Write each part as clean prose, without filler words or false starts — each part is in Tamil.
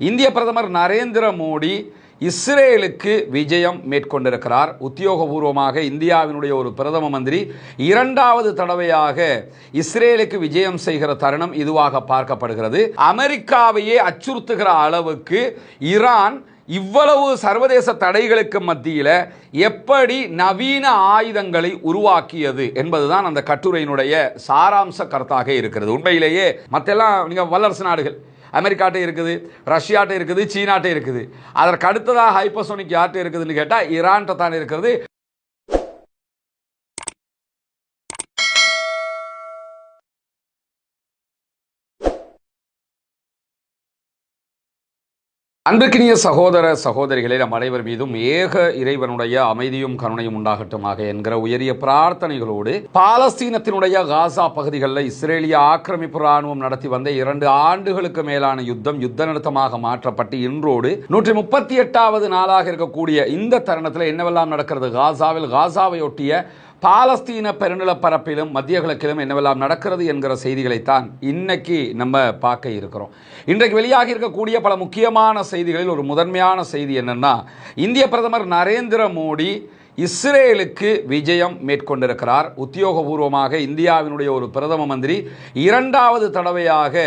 இந்திய பிரதமர் நரேந்திர மோடி இஸ்ரேலுக்கு விஜயம் மேற்கொண்டிருக்கிறார். உத்தியோகபூர்வமாக இந்தியாவினுடைய ஒரு பிரதம மந்திரி இரண்டாவது தடவையாக இஸ்ரேலுக்கு விஜயம் செய்கிற தருணம் இதுவாக பார்க்கப்படுகிறது. அமெரிக்காவையே அச்சுறுத்துகிற அளவுக்கு ஈரான் இவ்வளவு சர்வதேச தடைகளுக்கு மத்தியில் எப்படி நவீன ஆயுதங்களை உருவாக்கியது என்பதுதான் அந்த கட்டுரையினுடைய சாராம்ச கருத்தாக இருக்கிறது. உண்மையிலேயே மற்றெல்லாம் நீங்கள் வல்லரசு நாடுகள் அமெரிக்காட்டே இருக்குது, ரஷ்யாட்டே இருக்குது, சீனாட்டே இருக்குது. அதற்கு அடுத்ததாக ஹைப்பர்சோனிக் யார்ட்டே இருக்குதுன்னு கேட்டால் ஈரான்ட்ட தான் இருக்கிறது. அன்பிற்கினிய சகோதர சகோதரிகளே, நம் அனைவர் மீதும் ஏக இறைவனுடைய அமைதியும் கருணையும் உண்டாகட்டுமாக என்கிற உயரிய பிரார்த்தனைகளோடு பாலஸ்தீனத்தினுடைய காசா பகுதிகளில் இஸ்ரேலிய ஆக்கிரமிப்பு ராணுவம் நடத்தி வந்த 2 ஆண்டுகளுக்கு மேலான யுத்தம் யுத்த நிறுத்தமாக மாற்றப்பட்டு இன்றோடு 138வது நாளாக இருக்கக்கூடிய இந்த தருணத்தில் என்னவெல்லாம் நடக்கிறது, காசாவை ஒட்டிய பாலஸ்தீன பெருநிலப்பரப்பிலும் மத்திய கிழக்கிலும் என்னவெல்லாம் நடக்கிறது என்கிற செய்திகளைத்தான் இன்னைக்கு நம்ம பார்க்க இருக்கிறோம். இன்றைக்கு வெளியாகி இருக்கக்கூடிய பல முக்கியமான செய்திகளில் ஒரு முதன்மையான செய்தி என்னன்னா, இந்திய பிரதமர் நரேந்திர மோடி இஸ்ரேலுக்கு விஜயம் மேற்கொண்டிருக்கிறார். உத்தியோகபூர்வமாக இந்தியாவினுடைய ஒரு பிரதம மந்திரி இரண்டாவது தடவையாக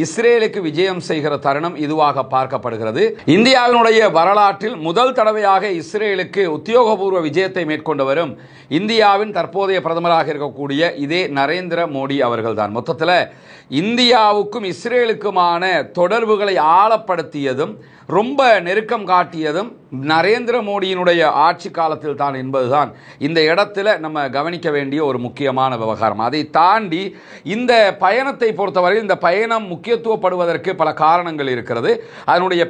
இஸ்ரேலுக்கு விஜயம் செய்கிற தருணம் இதுவாக பார்க்கப்படுகிறது. இந்தியாவினுடைய வரலாற்றில் முதல் தடவையாக இஸ்ரேலுக்கு உத்தியோகபூர்வ விஜயத்தை மேற்கொண்டவரும் இந்தியாவின் தற்போதைய பிரதமராக இருக்கக்கூடிய இதே நரேந்திர மோடி அவர்கள்தான். மொத்தத்தில் இந்தியாவுக்கும் இஸ்ரேலுக்குமான தொடர்புகளை ஆழப்படுத்தியதும் ரொம்ப நெருக்கம் காட்டியதும் நரேந்திர மோடியினுடைய ஆட்சி காலத்தில் தான் என்பதுதான் இந்த இடத்துல நம்ம கவனிக்க வேண்டிய ஒரு முக்கியமான விவகாரம். அதை தாண்டி இந்த பயணத்தை பொறுத்தவரை இந்த பயணம் முக்கியத்துவப்படுவதற்கு பல காரணங்கள் இருக்கிறது. அதனுடைய